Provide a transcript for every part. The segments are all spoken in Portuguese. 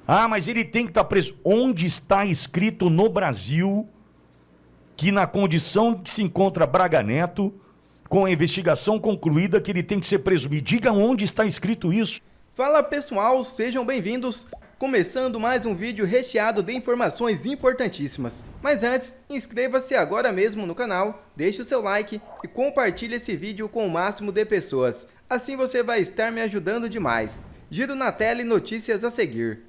Ah, mas ele tem que estar preso. Onde está escrito no Brasil que na condição que se encontra Braga Neto, com a investigação concluída, que ele tem que ser preso? Me diga onde está escrito isso. Fala pessoal, sejam bem-vindos. Começando mais um vídeo recheado de informações importantíssimas. Mas antes, inscreva-se agora mesmo no canal, deixe o seu like e compartilhe esse vídeo com o máximo de pessoas. Assim você vai estar me ajudando demais. Giro na tela e notícias a seguir.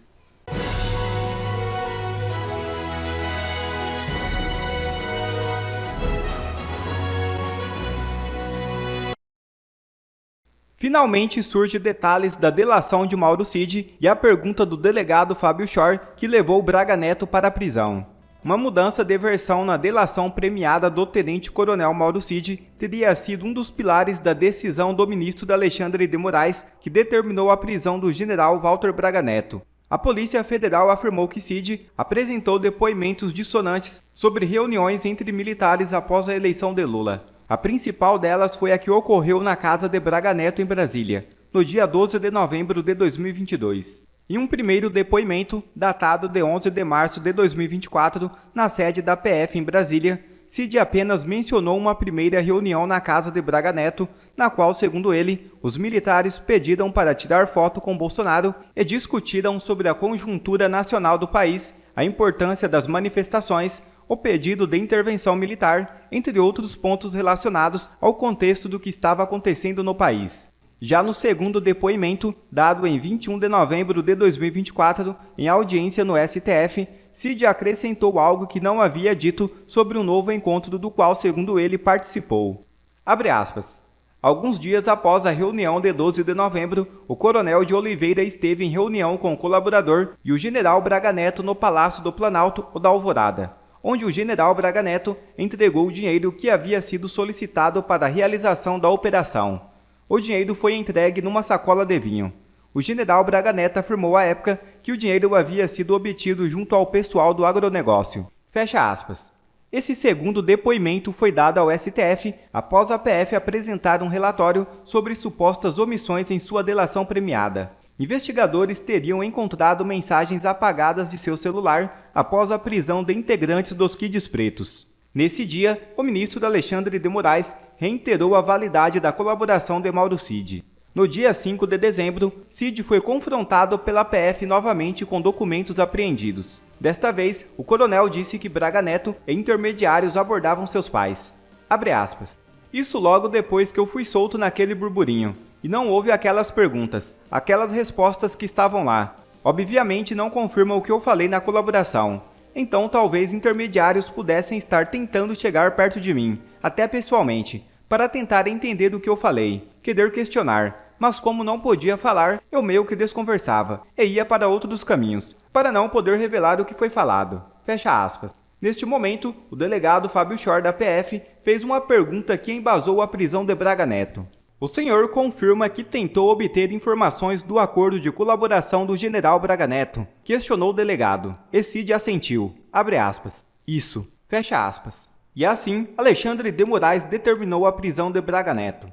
Finalmente surge detalhes da delação de Mauro Cid e a pergunta do delegado Fábio Chor, que levou Braga Neto para a prisão. Uma mudança de versão na delação premiada do tenente-coronel Mauro Cid teria sido um dos pilares da decisão do ministro Alexandre de Moraes, que determinou a prisão do general Walter Braga Neto. A Polícia Federal afirmou que Cid apresentou depoimentos dissonantes sobre reuniões entre militares após a eleição de Lula. A principal delas foi a que ocorreu na casa de Braga Neto, em Brasília, no dia 12 de novembro de 2022. Em um primeiro depoimento, datado de 11 de março de 2024, na sede da PF em Brasília, Cid apenas mencionou uma primeira reunião na casa de Braga Neto, na qual, segundo ele, os militares pediram para tirar foto com Bolsonaro e discutiram sobre a conjuntura nacional do país, a importância das manifestações, o pedido de intervenção militar, entre outros pontos relacionados ao contexto do que estava acontecendo no país. Já no segundo depoimento, dado em 21 de novembro de 2024, em audiência no STF, Cid acrescentou algo que não havia dito sobre um novo encontro do qual, segundo ele, participou. Abre aspas. Alguns dias após a reunião de 12 de novembro, o coronel de Oliveira esteve em reunião com o colaborador e o general Braga Neto no Palácio do Planalto, o da Alvorada, onde o general Braga Neto entregou o dinheiro que havia sido solicitado para a realização da operação. O dinheiro foi entregue numa sacola de vinho. O general Braga Neto afirmou à época que o dinheiro havia sido obtido junto ao pessoal do agronegócio. Fecha aspas. Esse segundo depoimento foi dado ao STF após a PF apresentar um relatório sobre supostas omissões em sua delação premiada. Investigadores teriam encontrado mensagens apagadas de seu celular após a prisão de integrantes dos Kids Pretos. Nesse dia, o ministro Alexandre de Moraes reiterou a validade da colaboração de Mauro Cid. No dia 5 de dezembro, Cid foi confrontado pela PF novamente com documentos apreendidos. Desta vez, o coronel disse que Braga Neto e intermediários abordavam seus pais. Abre aspas. Isso logo depois que eu fui solto naquele burburinho. E não houve aquelas perguntas, aquelas respostas que estavam lá. Obviamente não confirma o que eu falei na colaboração. Então talvez intermediários pudessem estar tentando chegar perto de mim, até pessoalmente, para tentar entender do que eu falei, querer questionar. Mas como não podia falar, eu meio que desconversava e ia para outros caminhos, para não poder revelar o que foi falado. Fecha aspas. Neste momento, o delegado Fábio Chor da PF fez uma pergunta que embasou a prisão de Braga Neto. O senhor confirma que tentou obter informações do acordo de colaboração do general Braga Neto? Questionou o delegado. E Cid assentiu. Abre aspas. Isso. Fecha aspas. E assim, Alexandre de Moraes determinou a prisão de Braga Neto.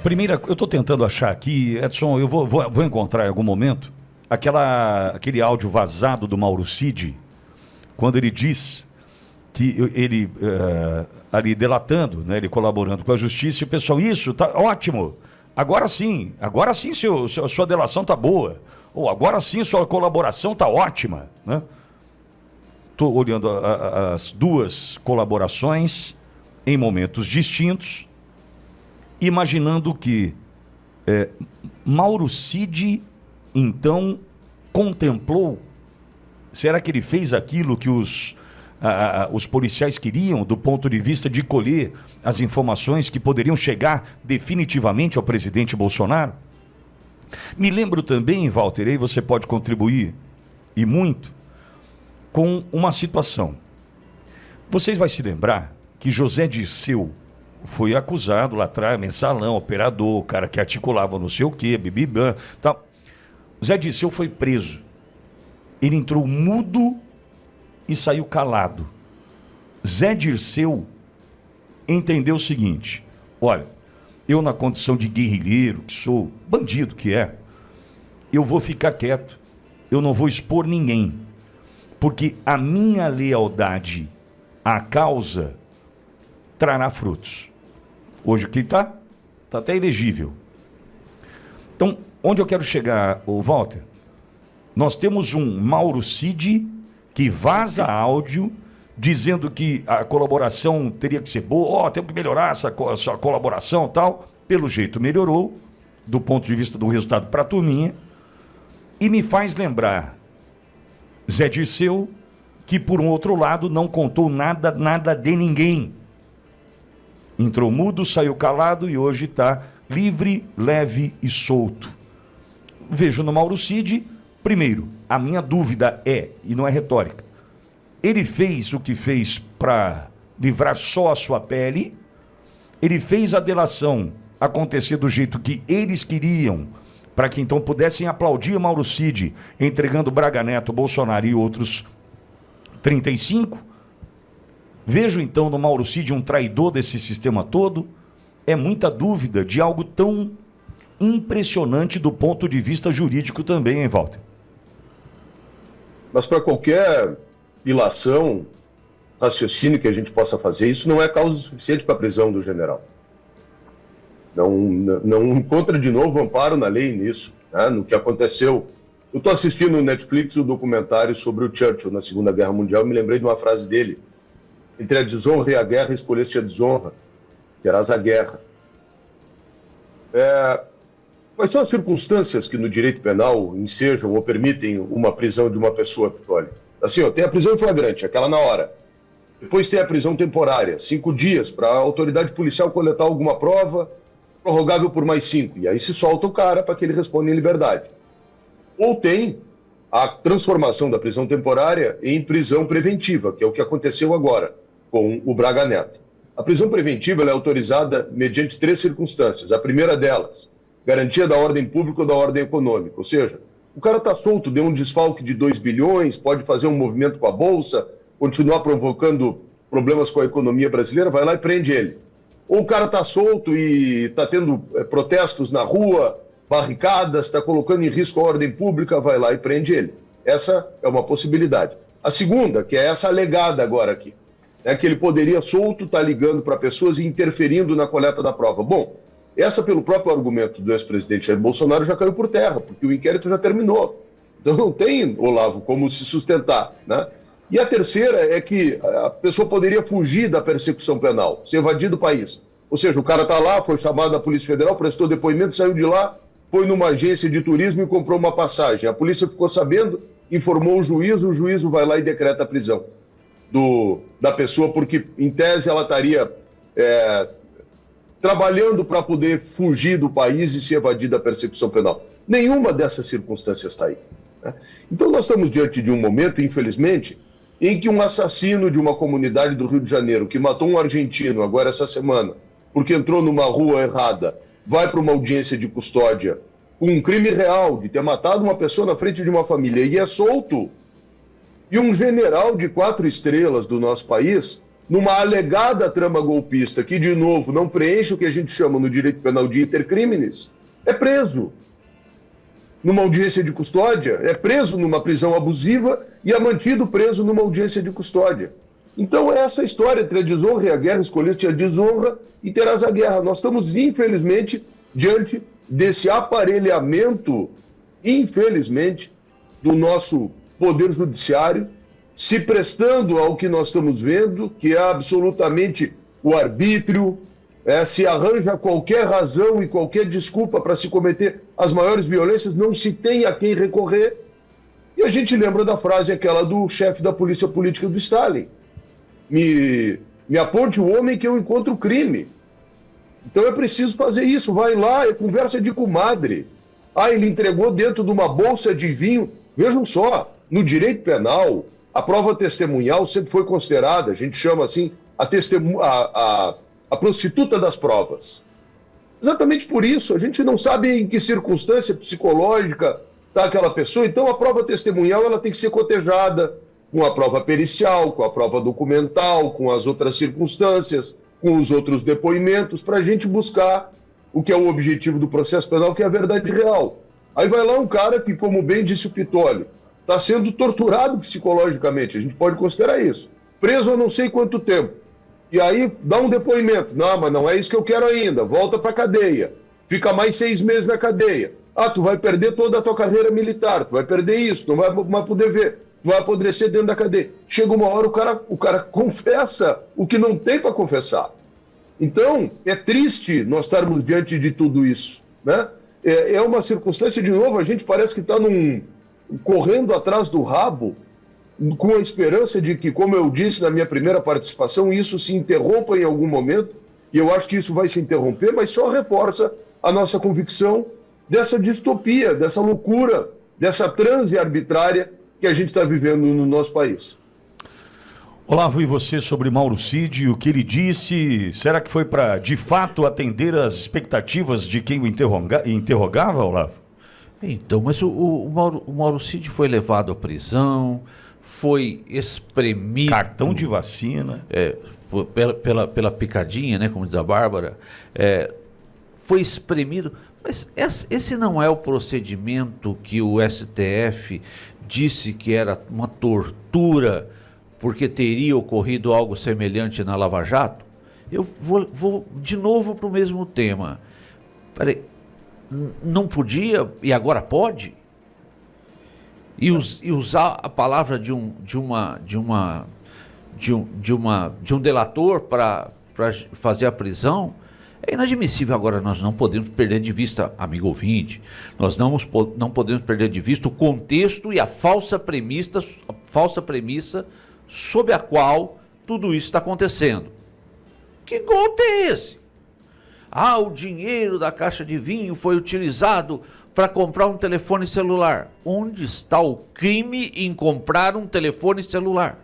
Primeira, eu estou tentando achar aqui, Edson, eu vou encontrar em algum momento aquele áudio vazado do Mauro Cid, quando ele diz que ele, ali delatando, né, ele colaborando com a justiça, e o pessoal, isso, tá ótimo, agora sim, sua delação tá boa, ou agora sim sua colaboração tá ótima, né? Estou olhando as duas colaborações em momentos distintos, imaginando que Mauro Cid, então, contemplou, será que ele fez aquilo que os policiais queriam, do ponto de vista de colher as informações que poderiam chegar definitivamente ao presidente Bolsonaro? Me lembro também, Walter, aí você pode contribuir, e muito, com uma situação. Vocês vão se lembrar que José Dirceu foi acusado lá atrás, mensalão, operador, o cara que articulava não sei o quê, bibibã, tal. Zé Dirceu foi preso. Ele entrou mudo e saiu calado. Zé Dirceu entendeu o seguinte: olha, eu na condição de guerrilheiro, que sou bandido que é, eu vou ficar quieto. eu não vou expor ninguém, porque a minha lealdade à causa trará frutos. Hoje aqui está até elegível. Então, onde eu quero chegar, Walter? Nós temos um Mauro Cid que vaza áudio dizendo que a colaboração teria que ser boa, temos que melhorar essa colaboração e tal. Pelo jeito melhorou, do ponto de vista do resultado para a turminha, e me faz lembrar Zé Dirceu, que por um outro lado não contou nada de ninguém. Entrou mudo, saiu calado e hoje está livre, leve e solto. Vejo no Mauro Cid, primeiro, a minha dúvida é, e não é retórica, ele fez o que fez para livrar só a sua pele, ele fez a delação acontecer do jeito que eles queriam, para que então pudessem aplaudir Mauro Cid, entregando Braga Neto, Bolsonaro e outros 35. Vejo então no Mauro Cid um traidor desse sistema todo. É muita dúvida de algo tão impressionante do ponto de vista jurídico também, hein, Walter? Mas para qualquer ilação, raciocínio que a gente possa fazer, isso não é causa suficiente para a prisão do general. Não encontra de novo amparo na lei nisso, né, no que aconteceu. Eu estou assistindo no Netflix o documentário sobre o Churchill na Segunda Guerra Mundial e me lembrei de uma frase dele: entre a desonra e a guerra, escolheste a desonra, terás a guerra. Quais são as circunstâncias que no direito penal ensejam ou permitem uma prisão de uma pessoa, Pitoli? Assim, tem a prisão em flagrante, aquela na hora. Depois tem a prisão temporária, 5 dias, para a autoridade policial coletar alguma prova, prorrogável por mais 5. E aí se solta o cara para que ele responda em liberdade. Ou tem a transformação da prisão temporária em prisão preventiva, que é o que aconteceu agora com o Braga Neto. A prisão preventiva ela é autorizada mediante 3 circunstâncias. A primeira delas, garantia da ordem pública ou da ordem econômica. Ou seja, o cara está solto, deu um desfalque de 2 bilhões, pode fazer um movimento com a Bolsa, continuar provocando problemas com a economia brasileira, vai lá e prende ele. Ou o cara está solto e está tendo protestos na rua, barricadas, está colocando em risco a ordem pública, vai lá e prende ele. Essa é uma possibilidade. A segunda, que é essa alegada agora aqui, é que ele poderia solto estar ligando para pessoas e interferindo na coleta da prova. Bom, essa pelo próprio argumento do ex-presidente Jair Bolsonaro já caiu por terra, porque o inquérito já terminou. Então não tem, Olavo, como se sustentar, né? E a terceira é que a pessoa poderia fugir da persecução penal, se evadir do país. Ou seja, o cara está lá, foi chamado da Polícia Federal, prestou depoimento, saiu de lá, foi numa agência de turismo e comprou uma passagem. A polícia ficou sabendo, informou o juízo vai lá e decreta a prisão da pessoa, porque, em tese, ela estaria trabalhando para poder fugir do país e se evadir da persecução penal. Nenhuma dessas circunstâncias está aí, né? Então, nós estamos diante de um momento, infelizmente, em que um assassino de uma comunidade do Rio de Janeiro, que matou um argentino agora essa semana, porque entrou numa rua errada, vai para uma audiência de custódia com um crime real de ter matado uma pessoa na frente de uma família e é solto. E um general de 4 estrelas do nosso país, numa alegada trama golpista, que, de novo, não preenche o que a gente chama no direito penal de iter criminis, é preso numa audiência de custódia, é preso numa prisão abusiva e é mantido preso numa audiência de custódia. Então, essa história entre a desonra e a guerra, escolheste a desonra e terás a guerra. Nós estamos, infelizmente, diante desse aparelhamento, infelizmente, do nosso poder judiciário, se prestando ao que nós estamos vendo, que é absolutamente o arbítrio, se arranja qualquer razão e qualquer desculpa para se cometer as maiores violências, não se tem a quem recorrer. E a gente lembra da frase aquela do chefe da polícia política do Stalin: me aponte o homem que eu encontro o crime. Então é preciso fazer isso, vai lá, é conversa de comadre. Ele entregou dentro de uma bolsa de vinho. Vejam só, no direito penal, a prova testemunhal sempre foi considerada, a gente chama assim, a prostituta das provas. Exatamente por isso, a gente não sabe em que circunstância psicológica está aquela pessoa, então a prova testemunhal ela tem que ser cotejada com a prova pericial, com a prova documental, com as outras circunstâncias, com os outros depoimentos, para a gente buscar o que é o objetivo do processo penal, que é a verdade real. Aí vai lá um cara que, como bem disse o Pitoli, está sendo torturado psicologicamente, a gente pode considerar isso. Preso há não sei quanto tempo. E aí dá um depoimento. Não, mas não é isso que eu quero ainda. Volta para a cadeia. Fica mais 6 meses na cadeia. Ah, tu vai perder toda a tua carreira militar. Tu vai perder isso. Tu não vai poder ver. Tu vai apodrecer dentro da cadeia. Chega uma hora, o cara confessa o que não tem para confessar. Então, é triste nós estarmos diante de tudo isso, né? É uma circunstância, de novo, a gente parece que está correndo atrás do rabo, com a esperança de que, como eu disse na minha primeira participação, isso se interrompa em algum momento, e eu acho que isso vai se interromper, mas só reforça a nossa convicção dessa distopia, dessa loucura, dessa transe arbitrária que a gente está vivendo no nosso país. Olavo, e você sobre Mauro Cid, o que ele disse, será que foi para, de fato, atender às expectativas de quem o interrogava, Olavo? Então, mas o Mauro Cid foi levado à prisão, foi espremido... Cartão de vacina. Pela picadinha, né, como diz a Bárbara, foi espremido. Mas esse não é o procedimento que o STF disse que era uma tortura porque teria ocorrido algo semelhante na Lava Jato? Eu vou de novo para o mesmo tema. Peraí, não podia e agora pode? E usar a palavra de um delator para fazer a prisão é inadmissível. Agora, nós não podemos perder de vista, amigo ouvinte, nós não podemos perder de vista o contexto e a falsa premissa sob a qual tudo isso está acontecendo. Que golpe é esse? Ah, o dinheiro da caixa de vinho foi utilizado para comprar um telefone celular. Onde está o crime em comprar um telefone celular?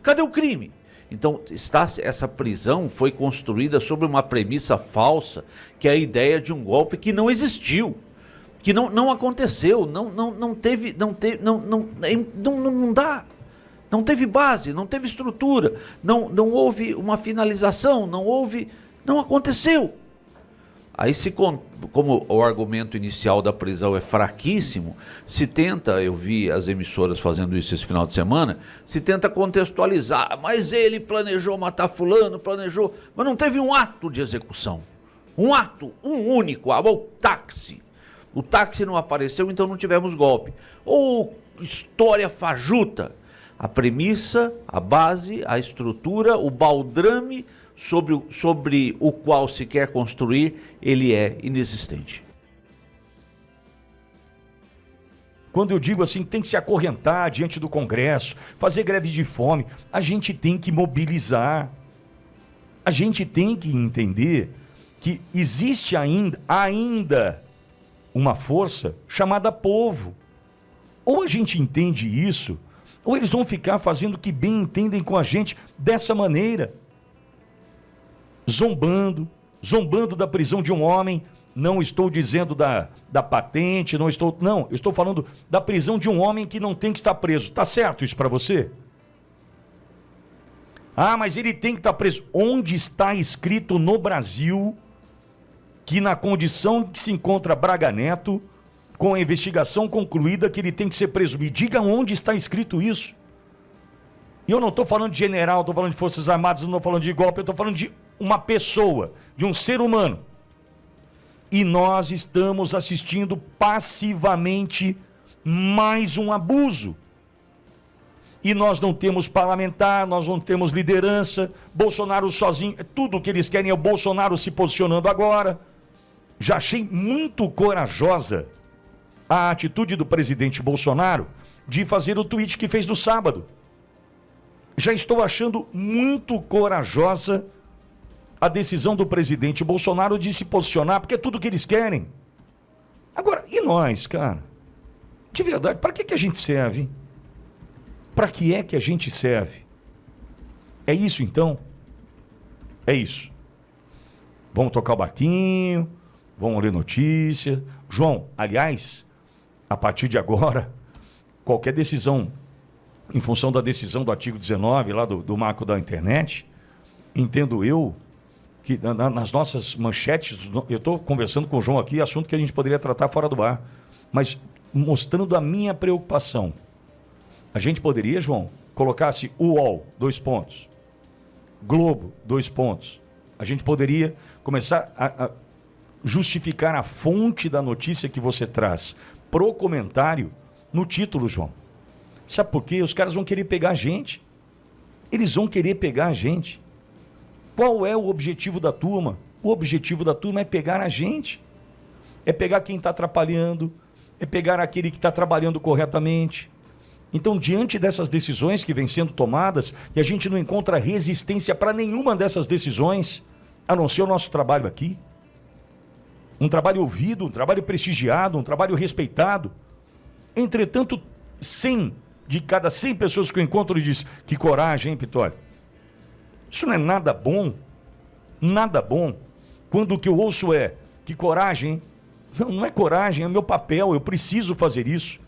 Cadê o crime? Então, essa prisão foi construída sobre uma premissa falsa, que é a ideia de um golpe que não existiu, que não aconteceu, não dá. Não teve base, não teve estrutura, não houve uma finalização, não aconteceu. Aí, como o argumento inicial da prisão é fraquíssimo, se tenta, eu vi as emissoras fazendo isso esse final de semana, se tenta contextualizar, mas ele planejou matar fulano, mas não teve um ato de execução. Um ato, um único, o táxi. O táxi não apareceu, então não tivemos golpe. Ou história fajuta. A premissa, a base, a estrutura, o baldrame sobre o qual se quer construir, ele é inexistente. Quando eu digo assim, tem que se acorrentar diante do Congresso, fazer greve de fome, a gente tem que mobilizar. A gente tem que entender que existe ainda uma força chamada povo. Ou a gente entende isso, ou eles vão ficar fazendo o que bem entendem com a gente dessa maneira. Zombando da prisão de um homem. Não estou dizendo da patente, não, eu estou falando da prisão de um homem que não tem que estar preso. Tá certo isso para você? Ah, mas ele tem que estar preso. Onde está escrito no Brasil que na condição que se encontra Braga Neto, com a investigação concluída, que ele tem que ser preso? Me diga onde está escrito isso. E eu não estou falando de general, estou falando de Forças Armadas, não estou falando de golpe, eu estou falando de uma pessoa, de um ser humano. E nós estamos assistindo passivamente mais um abuso. E nós não temos parlamentar, nós não temos liderança, Bolsonaro sozinho, tudo o que eles querem é o Bolsonaro se posicionando agora. Já achei muito corajosa a atitude do presidente Bolsonaro de fazer o tweet que fez no sábado. Já estou achando muito corajosa a decisão do presidente Bolsonaro de se posicionar, porque é tudo o que eles querem. Agora, e nós, cara? De verdade, para que a gente serve? Para que é que a gente serve? É isso então? É isso. Vamos tocar o barquinho, vamos ler notícia. João, aliás, a partir de agora, qualquer decisão, em função da decisão do artigo 19, lá do marco da internet, entendo eu que nas nossas manchetes, eu estou conversando com o João aqui, assunto que a gente poderia tratar fora do ar, mas mostrando a minha preocupação A gente poderia, João, colocasse UOL, 2 pontos, Globo, 2 pontos. A gente poderia começar a justificar a fonte da notícia que você traz pro comentário no título, João. Sabe por quê? Os caras vão querer pegar a gente. Eles vão querer pegar a gente. Qual é o objetivo da turma? O objetivo da turma é pegar a gente. É pegar quem está atrapalhando, é pegar aquele que está trabalhando corretamente. Então, diante dessas decisões que vêm sendo tomadas, e a gente não encontra resistência para nenhuma dessas decisões, a não ser o nosso trabalho aqui, um trabalho ouvido, um trabalho prestigiado, um trabalho respeitado. Entretanto, 100 de cada 100 pessoas que eu encontro diz: que coragem, hein, Pitório? Isso não é nada bom, nada bom, quando o que eu ouço é: que coragem, hein? Não é coragem, é meu papel, eu preciso fazer isso.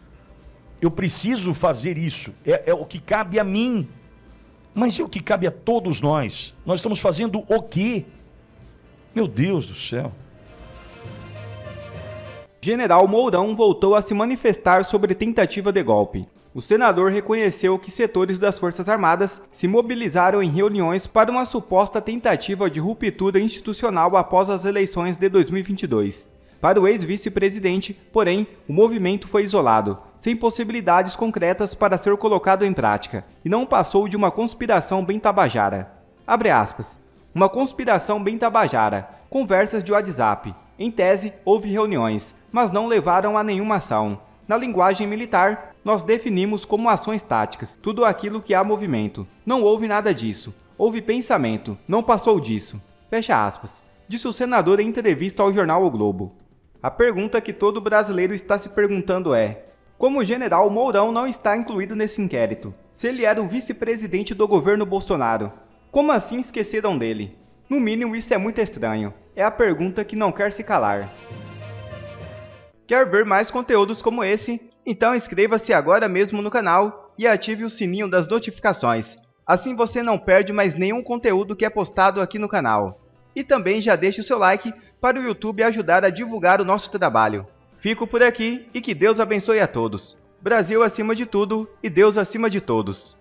Eu preciso fazer isso, é o que cabe a mim. Mas é o que cabe a todos nós. Nós estamos fazendo o quê? Meu Deus do céu. General Mourão voltou a se manifestar sobre tentativa de golpe. O senador reconheceu que setores das Forças Armadas se mobilizaram em reuniões para uma suposta tentativa de ruptura institucional após as eleições de 2022. Para o ex-vice-presidente, porém, o movimento foi isolado, sem possibilidades concretas para ser colocado em prática, e não passou de uma conspiração bem tabajara. Abre aspas. Uma conspiração bem tabajara, conversas de WhatsApp. Em tese, houve reuniões, mas não levaram a nenhuma ação. Na linguagem militar, nós definimos como ações táticas tudo aquilo que há movimento. Não houve nada disso. Houve pensamento, não passou disso. Fecha aspas. Disse o senador em entrevista ao jornal O Globo. A pergunta que todo brasileiro está se perguntando é: como o general Mourão não está incluído nesse inquérito? Se ele era o vice-presidente do governo Bolsonaro, como assim esqueceram dele? No mínimo, isso é muito estranho. É a pergunta que não quer se calar. Quer ver mais conteúdos como esse? Então inscreva-se agora mesmo no canal e ative o sininho das notificações. Assim você não perde mais nenhum conteúdo que é postado aqui no canal. E também já deixe o seu like para o YouTube ajudar a divulgar o nosso trabalho. Fico por aqui e que Deus abençoe a todos. Brasil acima de tudo e Deus acima de todos.